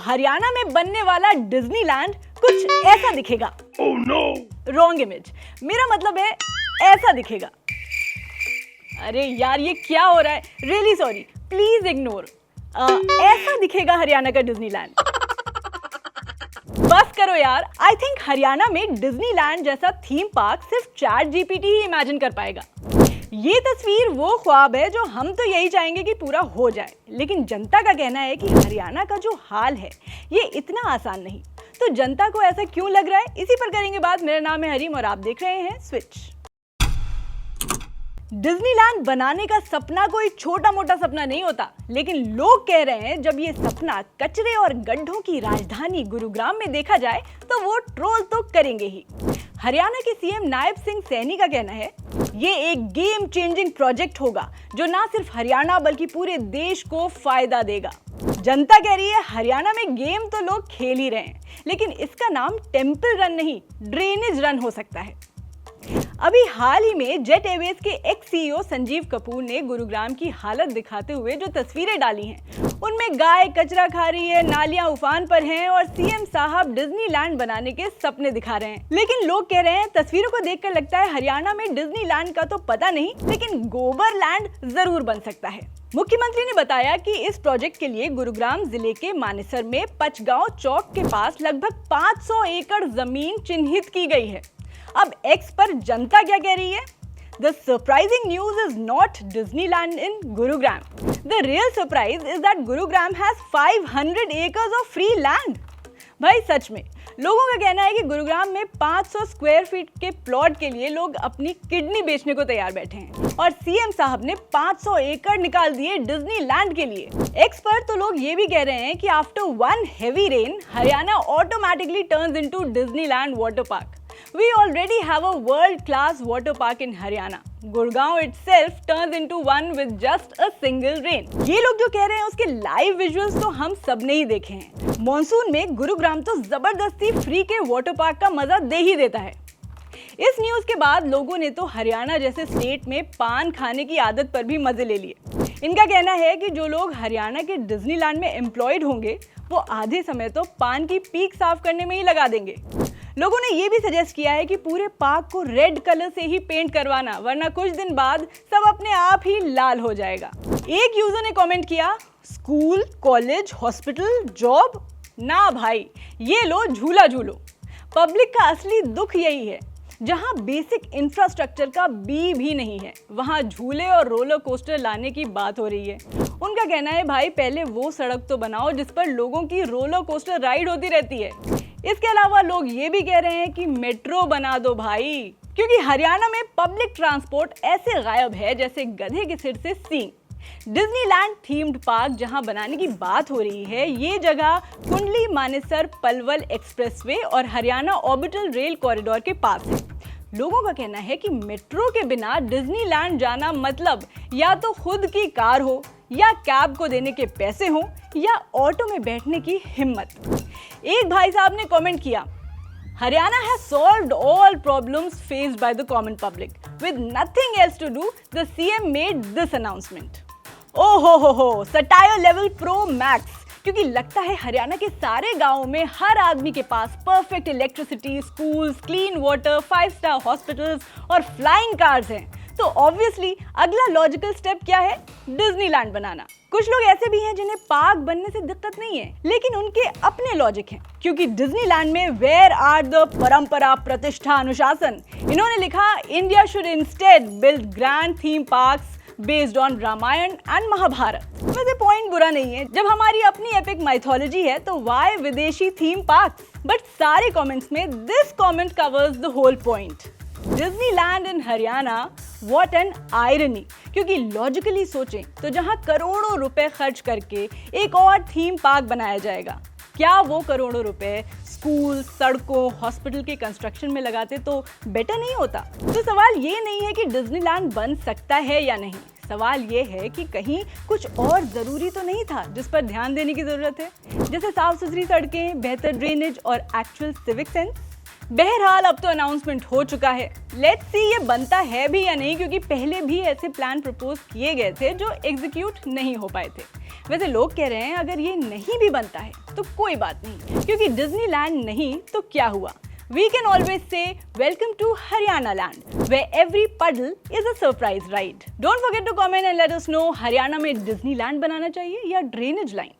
हरियाणा में बनने वाला डिज्नीलैंड कुछ ऐसा दिखेगा। Oh no! रॉन्ग इमेज, मेरा मतलब है ऐसा दिखेगा। अरे यार ये क्या हो रहा है, रियली सॉरी, प्लीज इग्नोर। ऐसा दिखेगा हरियाणा का डिज्नीलैंड। बस करो यार, आई थिंक हरियाणा में डिज्नीलैंड जैसा थीम पार्क सिर्फ चैट जीपीटी ही इमेजिन कर पाएगा। ये तस्वीर वो ख्वाब है जो हम तो यही चाहेंगे कि पूरा हो जाए, लेकिन जनता का कहना है कि हरियाणा का जो हाल है ये इतना आसान नहीं। तो जनता को ऐसा क्यों लग रहा है, इसी पर करेंगे बात। मेरा नाम है हरीम और आप देख रहे हैं स्विच। डिज्नीलैंड बनाने का सपना कोई छोटा मोटा सपना नहीं होता, लेकिन लोग कह रहे हैं जब ये सपना कचरे और गड्ढों की राजधानी गुरुग्राम में देखा जाए तो वो ट्रोल तो करेंगे ही। हरियाणा के सीएम नायब सिंह सैनी का कहना है ये एक गेम चेंजिंग प्रोजेक्ट होगा जो ना सिर्फ हरियाणा बल्कि पूरे देश को फायदा देगा। जनता कह रही है हरियाणा में गेम तो लोग खेल ही रहे हैं, लेकिन इसका नाम टेंपल रन नहीं ड्रेनेज रन हो सकता है। अभी हाल ही में जेट एयरवेज के एक्स सीईओ संजीव कपूर ने गुरुग्राम की हालत दिखाते हुए जो तस्वीरें डाली हैं उनमें गाय कचरा खा रही है, नालियां उफान पर हैं और सीएम साहब डिज्नीलैंड बनाने के सपने दिखा रहे हैं। लेकिन लोग कह रहे हैं तस्वीरों को देखकर लगता है हरियाणा में डिज्नीलैंड का तो पता नहीं, लेकिन गोबरलैंड जरूर बन सकता है। मुख्यमंत्री ने बताया कि इस प्रोजेक्ट के लिए गुरुग्राम जिले के मानेसर में पचगांव चौक के पास लगभग 500 एकड़ जमीन चिन्हित की गई है। अब एक्स पर जनता क्या कह रही है? The surprising news is not Disneyland in Gurugram. The real surprise is that Gurugram has 500 acres of free land. भाई सच में लोगों का कहना है कि गुरुग्राम में 500 स्क्वायर फीट के प्लॉट के लिए लोग अपनी किडनी बेचने को तैयार बैठे हैं और सीएम साहब ने 500 एकड़ निकाल दिए डिज्नीलैंड के लिए। एक्स पर तो लोग ये भी कह रहे हैं कि after one heavy rain Haryana automatically turns into Disneyland water park. We already have a world-class water park in Haryana. Gurgaon itself turns into one with just a single rain. ये लोग जो कह रहे हैं उसके लाइव विजुअल्स तो हम सब ने ही देखे हैं। मॉनसून में गुरुग्राम तो जबरदस्ती फ्री के वाटर पार्क का मजा दे ही देता है। इस न्यूज के बाद लोगों ने तो हरियाणा जैसे स्टेट में पान खाने की आदत पर भी मजे ले लिए। इनका कहना है कि जो लोग हरियाणा के डिज्नीलैंड में एम्प्लॉयड होंगे वो आधे समय तो पान की पीक साफ करने में ही लगा देंगे। लोगों ने ये भी सजेस्ट किया है कि पूरे पार्क को रेड कलर से ही पेंट करवाना, वरना कुछ दिन बाद सब अपने आप ही लाल हो जाएगा। एक यूजर ने कमेंट किया, स्कूल, कॉलेज, हॉस्पिटल, जॉब, ना भाई ये लो झूला झूलो। पब्लिक का असली दुख यही है, जहां बेसिक इंफ्रास्ट्रक्चर का भी नहीं है वहां झूले और रोलर कोस्टर लाने की बात हो रही है। उनका कहना है भाई पहले वो सड़क तो बनाओ जिस पर लोगों की रोलर कोस्टर राइड होती रहती है। इसके अलावा लोग ये भी कह रहे हैं कि मेट्रो बना दो भाई, क्योंकि हरियाणा में पब्लिक ट्रांसपोर्ट ऐसे गायब है जैसे गधे के सिर से सींग। डिज्नीलैंड थीम्ड पार्क जहां बनाने की बात हो रही है ये जगह कुंडली मानेसर पलवल एक्सप्रेसवे और हरियाणा ऑर्बिटल रेल कॉरिडोर के पास है। लोगों का कहना है कि मेट्रो के बिना डिज्नीलैंड जाना मतलब या तो खुद की कार हो, या कैब को देने के पैसे हो, या ऑटो में बैठने की हिम्मत। एक भाई साहब ने कमेंट किया, Haryana has solved all problems faced by the common public. With nothing else to do, the CM made this announcement. ओ हो, सटायर लेवल प्रो मैक्स, क्योंकि लगता है हरियाणा के सारे गांवों में हर आदमी के पास perfect electricity, schools, clean water, 5 star hospitals और फ्लाइंग कार्स हैं। तो ऑब्वियसली अगला लॉजिकल स्टेप क्या है? डिज्नीलैंड बनाना। कुछ लोग ऐसे भी हैं जिन्हें पार्क बनने से दिक्कत नहीं है, लेकिन उनके अपने लॉजिक हैं, क्योंकि डिज्नीलैंड में वेयर आर द परंपरा, प्रतिष्ठा, अनुशासन। इन्होंने लिखा India should instead build grand theme parks based on Ramayana and Mahabharata. वैसे पॉइंट बुरा नहीं है, जब हमारी अपनी एपिक माइथोलॉजी है तो वाई विदेशी थीम पार्क्स? बट सारे कमेंट्स में this comment covers the whole point. Disneyland in Haryana, what an irony. क्योंकि लॉजिकली सोचें तो जहां करोड़ों रुपए खर्च करके एक और थीम पार्क बनाया जाएगा, क्या वो करोड़ों रुपए स्कूल, सड़कों, हॉस्पिटल के कंस्ट्रक्शन में लगाते तो बेटर नहीं होता? तो सवाल ये नहीं है कि डिज्नीलैंड बन सकता है या नहीं, सवाल ये है कि कहीं कुछ और जरूरी तो नहीं था जिस पर ध्यान देने की जरूरत है, जैसे साफ सुथरी सड़कें, बेहतर ड्रेनेज और एक्चुअल सिविक सेंस। बहरहाल अब तो अनाउंसमेंट हो चुका है। लेट्स सी ये बनता है भी या नहीं, क्योंकि पहले भी ऐसे प्लान प्रपोज किए गए थे जो एग्जीक्यूट नहीं हो पाए थे। वैसे लोग कह रहे हैं अगर ये नहीं भी बनता है तो कोई बात नहीं, क्योंकि डिज्नीलैंड नहीं तो क्या हुआ। We can always say welcome to Haryana land, where every puddle is a surprise ride. Don't forget to comment and let us know Haryana में डिज्नीलैंड बनाना चाहिए या ड्रेनेज लाइन।